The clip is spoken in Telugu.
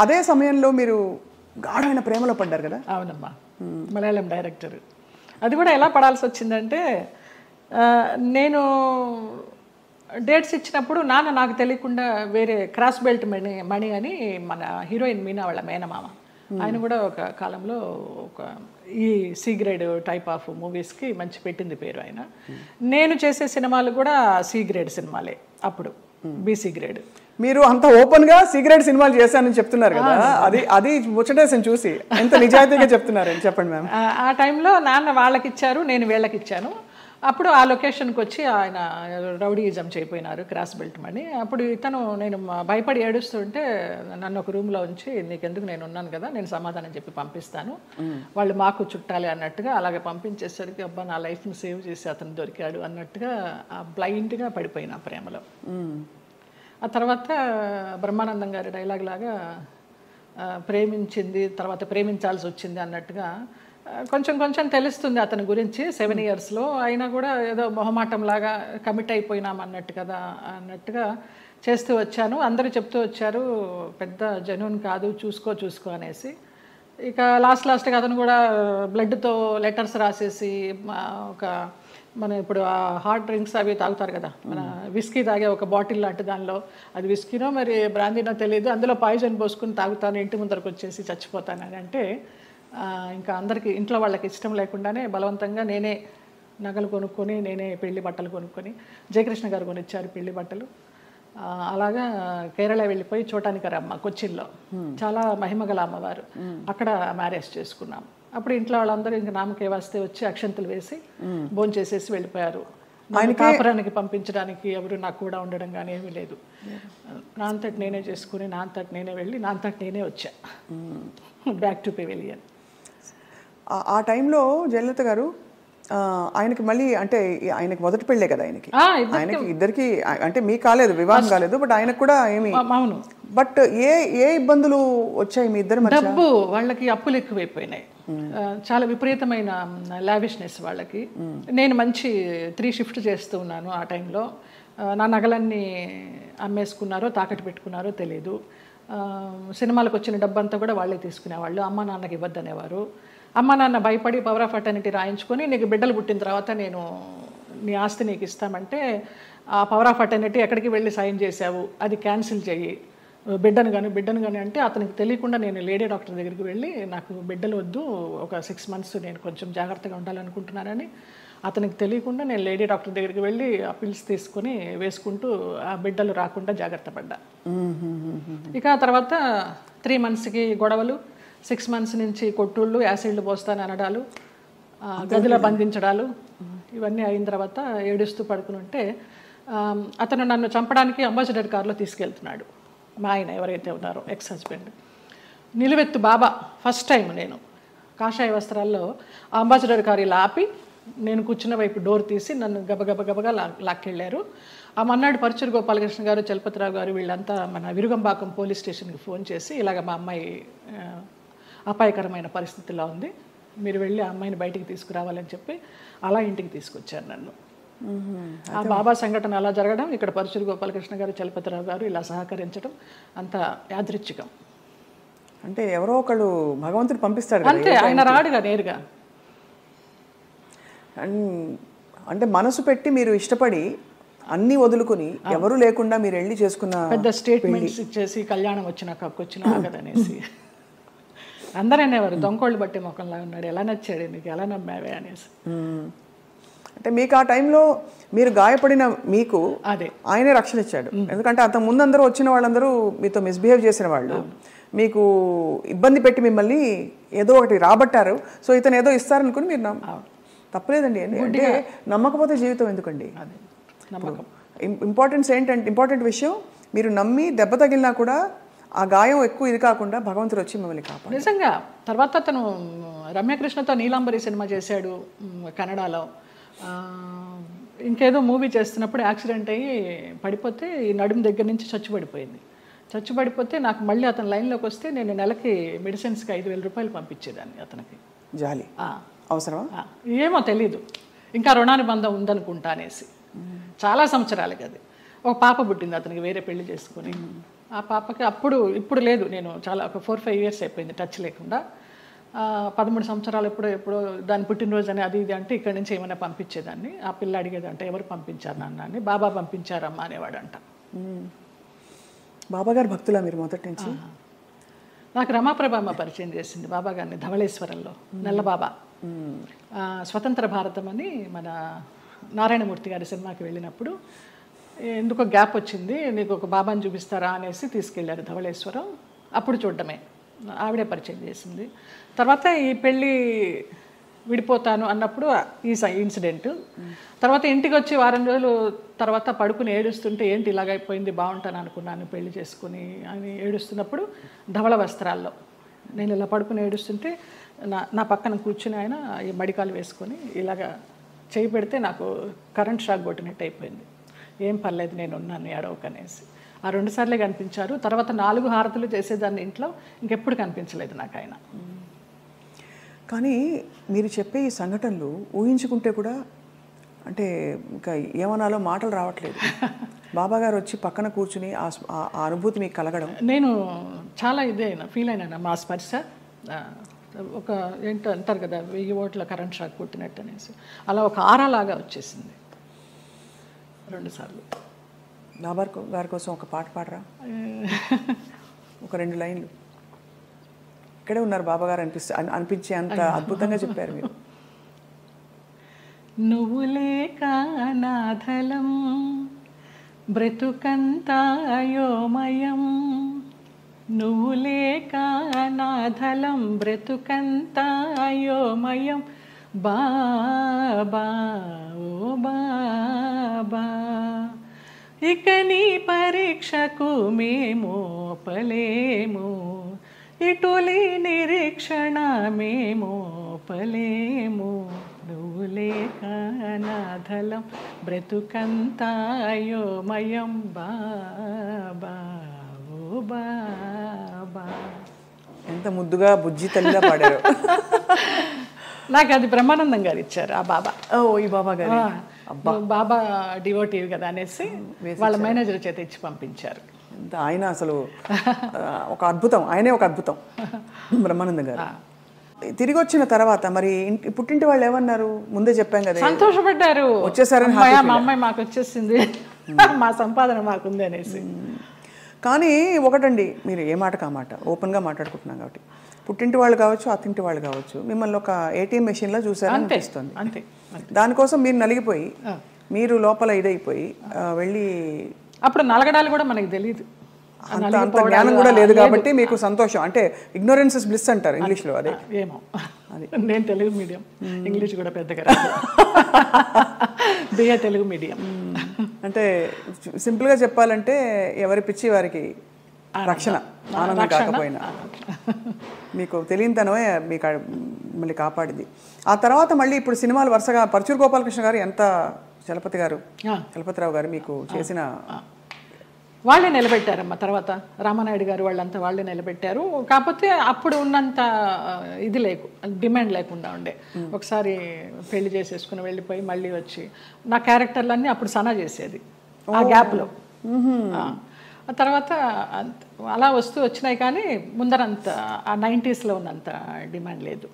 అదే సమయంలో మీరు గాఢమైన ప్రేమలో పడ్డారు కదా? అవునమ్మా, మలయాళం డైరెక్టర్. అది కూడా ఎలా పడాల్సి వచ్చిందంటే, నేను డేట్స్ ఇచ్చినప్పుడు నాన్న నాకు తెలియకుండా వేరే క్రాస్ బెల్ట్ మణి అని మన హీరోయిన్ మీనా వాళ్ళ మేనమామ, ఆయన కూడా ఒక కాలంలో ఒక ఈ సి గ్రేడ్ టైప్ ఆఫ్ మూవీస్కి మంచి పెట్టింది పేరు ఆయన. నేను చేసే సినిమాలు కూడా సి గ్రేడ్ సినిమాలే అప్పుడు, బీసీ గ్రేడ్. మీరు అంత ఓపెన్ గా సీక్రెట్ సినిమాలు చేశానని చెప్తున్నారు కదా, అది ముచ్చటేసని చూసి ఎంత నిజాయితీగా చెప్తున్నారు చెప్పండి మ్యామ్. ఆ టైంలో నాన్న వాళ్ళకి ఇచ్చారు, నేను వీళ్ళకి ఇచ్చాను. అప్పుడు ఆ లొకేషన్కి వచ్చి ఆయన రౌడీయిజం చేయపోయినారు, క్రాస్ బెల్ట్ మని. అప్పుడు ఇతను నేను భయపడి ఏడుస్తుంటే నన్ను ఒక రూమ్లో ఉంచి, నీకెందుకు నేను ఉన్నాను కదా, నేను సమాధానం చెప్పి పంపిస్తాను, వాళ్ళు మాకు చుట్టాలి అన్నట్టుగా అలాగే పంపించేసరికి అబ్బా నా లైఫ్ని సేవ్ చేసి అతను దొరికాడు అన్నట్టుగా బ్లైండ్గా పడిపోయినా ప్రేమలో. ఆ తర్వాత బ్రహ్మానందం గారి డైలాగ్ లాగా ప్రేమించింది తర్వాత ప్రేమించాల్సి వచ్చింది అన్నట్టుగా కొంచెం కొంచెం తెలుస్తుంది అతని గురించి 7 yearsలో. అయినా కూడా ఏదో మొహమాటంలాగా కమిట్ అయిపోయినాం అన్నట్టుగా చేస్తూ వచ్చాను. అందరూ చెప్తూ వచ్చారు పెద్ద జెన్యూన్ కాదు, చూసుకో అనేసి. ఇక లాస్ట్గా అతను కూడా బ్లడ్తో లెటర్స్ రాసేసి ఒక మన ఇప్పుడు ఆ హాట్ డ్రింక్స్ అవి తాగుతారు కదా, మన విస్కీ తాగే ఒక బాటిల్ లాంటి దానిలో, అది విస్కీనో మరి బ్రాందీనో తెలియదు, అందులో పాయిజన్ పోసుకుని తాగుతాను, ఇంటి ముందరకు వచ్చేసి చచ్చిపోతానని అంటే ఇంకా అందరికీ ఇంట్లో వాళ్ళకి ఇష్టం లేకుండానే బలవంతంగా నేనే నగలు కొనుక్కొని నేనే పెళ్లి బట్టలు కొనుక్కొని, జయకృష్ణ గారు కొనిచ్చారు పెళ్లి బట్టలు. అలాగా కేరళ వెళ్ళిపోయి చోటానికరమ్మ కొచ్చిన్లో చాలా మహిమగల అమ్మవారు, అక్కడ మ్యారేజ్ చేసుకున్నాం. అప్పుడు ఇంట్లో వాళ్ళందరూ ఇంకా నామకే వస్తే వచ్చి అక్షంతలు వేసి భోంచేసేసి వెళ్ళిపోయారు. కాపురానికి పంపించడానికి ఎవరు నాకు కూడా ఉండడం కానీ ఏమీ లేదు. నా అంతటి నేనే చేసుకుని నా అంతటి నేనే వెళ్ళి నా అంతటి నేనే వచ్చా బ్యాక్ టు పెవిలియన్. ఆ టైంలో జయలలిత గారు ఆయనకి మళ్ళీ అంటే ఆయనకి మొదటి పెళ్ళే కదా, ఆయనకి ఇద్దరికి అంటే మీకు కాలేదు, వివాహం కాలేదు, బట్ ఆయనకు కూడా ఏమి. అవును, బట్ ఏ ఇబ్బందులు వచ్చాయి మీ ఇద్దరు మధ్య? డబ్బు, వాళ్ళకి అప్పులు ఎక్కువైపోయినాయి, చాలా విపరీతమైన లావిష్నెస్ వాళ్ళకి. నేను మంచి 3 shift చేస్తూ ఉన్నాను ఆ టైంలో. నా నగలన్నీ అమ్మేసుకున్నారో తాకట్టు పెట్టుకున్నారో తెలియదు. సినిమాలకు వచ్చిన డబ్బంతా కూడా వాళ్ళే తీసుకునేవాళ్ళు, అమ్మ నాన్నకి ఇవ్వద్దనేవారు. అమ్మ నాన్న భయపడి పవర్ ఆఫ్ అటర్నిటీ రాయించుకొని, నీకు బిడ్డలు పుట్టిన తర్వాత నేను నీ ఆస్తి నీకు ఇస్తామంటే, ఆ పవర్ ఆఫ్ అటర్నిటీ ఎక్కడికి వెళ్ళి సైన్ చేసావు, అది క్యాన్సిల్ చెయ్యి, బిడ్డను కానీ అంటే అతనికి తెలియకుండా నేను లేడీ డాక్టర్ దగ్గరికి వెళ్ళి నాకు బిడ్డలు వద్దు, ఒక 6 months నేను కొంచెం జాగ్రత్తగా ఉండాలనుకుంటున్నానని అతనికి తెలియకుండా నేను లేడీ డాక్టర్ దగ్గరికి వెళ్ళి ఆ పిల్స్ తీసుకొని వేసుకుంటూ ఆ బిడ్డలు రాకుండా జాగ్రత్త పడ్డా. ఇక తర్వాత 3 monthsకి గొడవలు, 6 months నుంచి కొట్టుళ్ళు, యాసిడ్లు పోస్తాను అనడాలు, గదిలో బంధించడాలు, ఇవన్నీ అయిన తర్వాత ఏడుస్తూ పడుకుని ఉంటే అతను నన్ను చంపడానికి అంబాసిడర్ కారులో తీసుకెళ్తున్నాడు. మా ఆయన ఎవరైతే ఉన్నారో ఎక్స్ హస్బెండ్, నిలువెత్తు బాబా. ఫస్ట్ టైం నేను కాషాయ వస్త్రాల్లో అంబాసిడర్ కారు ఇలా ఆపి నేను కూర్చున్న వైపు డోర్ తీసి నన్ను గబగబగా లాక్కెళ్ళారు. ఆ మన్నాడు పరుచూరు గోపాలకృష్ణ గారు, చలపతిరావు గారు వీళ్ళంతా మన విరుగంబాకం పోలీస్ స్టేషన్కి ఫోన్ చేసి, ఇలాగ మా అమ్మాయి అపాయకరమైన పరిస్థితిలో ఉంది, మీరు వెళ్ళి ఆ అమ్మాయిని బయటికి తీసుకురావాలని చెప్పి అలా ఇంటికి తీసుకొచ్చారు నన్ను. ఆ బాబా సంఘటన అలా జరగడం, ఇక్కడ పరుచూరు గోపాలకృష్ణ గారు, చలపతిరావు గారు ఇలా సహకరించడం అంత యాదృచ్ఛికం. అంటే ఎవరో ఒకళ్ళు భగవంతుడు పంపిస్తాడు అంతే, ఆయన రాడుగా నేరుగా. అంటే మనసు పెట్టి మీరు ఇష్టపడి అన్ని వదులుకుని ఎవరు లేకుండా మీరు వెళ్ళి చేసుకున్న పెద్ద స్టేట్మెంట్స్ ఇచ్చేసి కళ్యాణం వచ్చినాక కదనేసి అందరూ అనేవారు, దొంగోళ్ళు బట్టి ముఖంలా ఉన్నాడు, ఎలా నచ్చాడు నీకు, ఎలా నమ్మావే అనేసి. అంటే మీకు ఆ టైంలో మీరు గాయపడిన మీకు అదే ఆయనే రక్షణ ఇచ్చాడు. ఎందుకంటే అంత ముందందరూ వచ్చిన వాళ్ళందరూ మీతో మిస్బిహేవ్ చేసిన వాళ్ళు, మీకు ఇబ్బంది పెట్టి మిమ్మల్ని ఏదో ఒకటి రాబట్టారు. సో ఇతను ఏదో ఇస్తారనుకుని మీరు తప్పలేదండి. అంటే నమ్మకపోతే జీవితం ఎందుకండి? ఇంపార్టెంట్ విషయం, మీరు నమ్మి దెబ్బ తగిలినా కూడా ఆ గాయం ఎక్కువ ఇది కాకుండా భగవంతుడు వచ్చి మిమ్మల్ని కాపాడు. నిజంగా తర్వాత అతను రమ్యకృష్ణతో నీలాంబరి సినిమా చేశాడు కన్నడలో. ఇంకేదో మూవీ చేస్తున్నప్పుడు యాక్సిడెంట్ అయ్యి పడిపోతే ఈ నడుము దగ్గర నుంచి చచ్చుబడిపోతే నాకు మళ్ళీ అతను లైన్లోకి వస్తే నేను నెలకి మెడిసిన్స్కి 5,000 రూపాయలు పంపించేదాన్ని అతనికి. జాలి అవసరమా ఏమో తెలీదు, ఇంకా రుణానుబంధం ఉందనుకుంటా అనేసి. చాలా సంవత్సరాలకి అది. ఒక పాప పుట్టింది అతనికి వేరే పెళ్లి చేసుకుని. ఆ పాపకి ఇప్పుడు లేదు, నేను చాలా ఒక 4-5 ఇయర్స్ అయిపోయింది టచ్ లేకుండా. 13 సంవత్సరాలు ఎప్పుడో దాని పుట్టినరోజు అని అది ఇది అంటే ఇక్కడి నుంచి ఏమైనా పంపించేదాన్ని. ఆ పిల్ల అడిగేదంటే ఎవరు పంపించారు నాన్న అని. బాబా పంపించారమ్మా అనేవాడంట. బాబా గారు భక్తులా మీరు మొదటి నుంచి? నాకు రమాప్రభమ్మ పరిచయం చేసింది బాబా గారిని ధవళేశ్వరంలో, నల్లబాబా. స్వతంత్ర భారతం అని మన నారాయణమూర్తి గారి సినిమాకి వెళ్ళినప్పుడు ఎందుకో గ్యాప్ వచ్చింది, నీకు ఒక బాబాని చూపిస్తారా అనేసి తీసుకెళ్ళారు ధవళేశ్వరం. అప్పుడు చూడడమే, ఆవిడే పరిచయం చేసింది. తర్వాత ఈ పెళ్ళి విడిపోతాను అన్నప్పుడు ఈ ఇన్సిడెంట్. తర్వాత ఇంటికి వచ్చి వారం రోజులు తర్వాత పడుకుని ఏడుస్తుంటే ఏంటి ఇలాగైపోయింది, బాగుంటాను అనుకున్నాను పెళ్లి చేసుకుని అని ఏడుస్తున్నప్పుడు ధవళ వస్త్రాల్లో నేను ఇలా పడుకుని ఏడుస్తుంటే నా పక్కన కూర్చుని ఆయన ఈ మడికాలు వేసుకొని ఇలాగా చేయి పెడితే నాకు కరెంట్ షాక్ కొట్టినట్టు అయిపోయింది. ఏం పర్లేదు నేను ఉన్నాను ఏడవకనేసి. ఆ 2 సార్లే కనిపించారు. తర్వాత 4 హారతులు చేసేదాన్ని ఇంట్లో, ఇంకెప్పుడు కనిపించలేదు నాకు ఆయన. కానీ మీరు చెప్పే ఈ సంఘటనలు ఊహించుకుంటే కూడా అంటే ఇంకా ఏమనాలో మాటలు రావట్లేదు. బాబా గారు వచ్చి పక్కన కూర్చుని ఆ అనుభూతి మీకు కలగడం, నేను చాలా ఫీల్ అయినా. మా స్పర్శ ఒక ఏంటో అంటారు కదా 1000 ఓట్ల కరెంట్ షాక్ కొట్టినట్టు అనేసి, అలా ఒక ఆరాలాగా వచ్చేసింది 2 సార్లు. బాబా గారి కోసం ఒక పాట పాడరా, ఒక 2 లైన్లు. ఇక్కడే ఉన్నారు బాబా గారు అనిపించే అంత అద్భుతంగా చెప్పారు మీరు. నువ్వు లేక నాధలం బ్రతుకంతాయోమయం, నువ్వు లేక నాధలం బ్రతుకంతాయోమయం, బాబా ఓ బాబా, ఇక నీ పరీక్షకు మేము పలేము, ఇటులీ నిరీక్షణ మేము పలేము, నువ్వు లేక నాధలం బ్రతుకంతాయోమయం, బాబా ఓ బాబా. ఎంత ముద్దుగా బుజ్జి తల్లిగా పాడారు. నాకు అది బ్రహ్మానందం గారు ఇచ్చారు ఆ బాబా. ఓ ఈ బాబా గారు, బాబా డివోటివ్ కదా అనేసి వాళ్ళ మేనేజర్ చేత ఇచ్చి పంపించారు. ఆయన అసలు ఒక అద్భుతం, ఆయనే ఒక అద్భుతం బ్రహ్మానందం గారు. తిరిగి వచ్చిన తర్వాత మరి పుట్టింటి వాళ్ళు ఏమన్నారు? ముందే చెప్పాం కదా, సంతోషపడ్డారు, వచ్చేసారని. మా అమ్మాయి మాకు వచ్చేసింది, మా సంపాదన మాకుంది అనేసి. కానీ ఒకటండి, మీరు ఏ మాట కా మాట ఓపెన్గా మాట్లాడుకుంటున్నాం కాబట్టి, పుట్టింటి వాళ్ళు కావచ్చు అత్తింటి వాళ్ళు కావచ్చు మిమ్మల్ని ఒక ATM మెషిన్లో చూసారని అనిపిస్తుంది. అంతే. దానికోసం మీరు నలిగిపోయి, మీరు లోపల ఇదైపోయి వెళ్ళి, అప్పుడు నలగడాలు కూడా మనకి తెలియదు, అంత జ్ఞానం కూడా లేదు కాబట్టి మీకు సంతోషం. అంటే ఇగ్నోరెన్స్ ఇస్ బ్లిస్ అంటారు ఇంగ్లీష్లో. అదే ఏమో, అది నేను తెలుగు మీడియం, ఇంగ్లీష్ కూడా పెద్దగా రాదు, బిఏ తెలుగు మీడియం. అంటే సింపుల్గా చెప్పాలంటే ఎవరి పిచ్చి వారికి రక్షణ, ఆనందం కాకపోయినా మీకు తెలియనితనమే మీకు మళ్ళీ కాపాడింది. ఆ తర్వాత మళ్ళీ ఇప్పుడు సినిమాలు వరుసగా పరచూరు గోపాలకృష్ణ గారు, ఎంత చలపతిరావు గారు మీకు చేసిన, వాళ్ళే నిలబెట్టారమ్మా. తర్వాత రామానాయుడు గారు వాళ్ళంతా వాళ్ళే నిలబెట్టారు. కాకపోతే అప్పుడు ఉన్నంత ఇది డిమాండ్ లేకుండా ఉండే. ఒకసారి పెళ్లి చేసేసుకుని వెళ్ళిపోయి మళ్ళీ వచ్చి నా క్యారెక్టర్లన్నీ అప్పుడు సనా చేసేది ఆ గ్యాప్లో. ఆ తర్వాత అలా వచ్చినాయి కానీ ముందరంత ఆ 90s ఉన్నంత డిమాండ్ లేదు.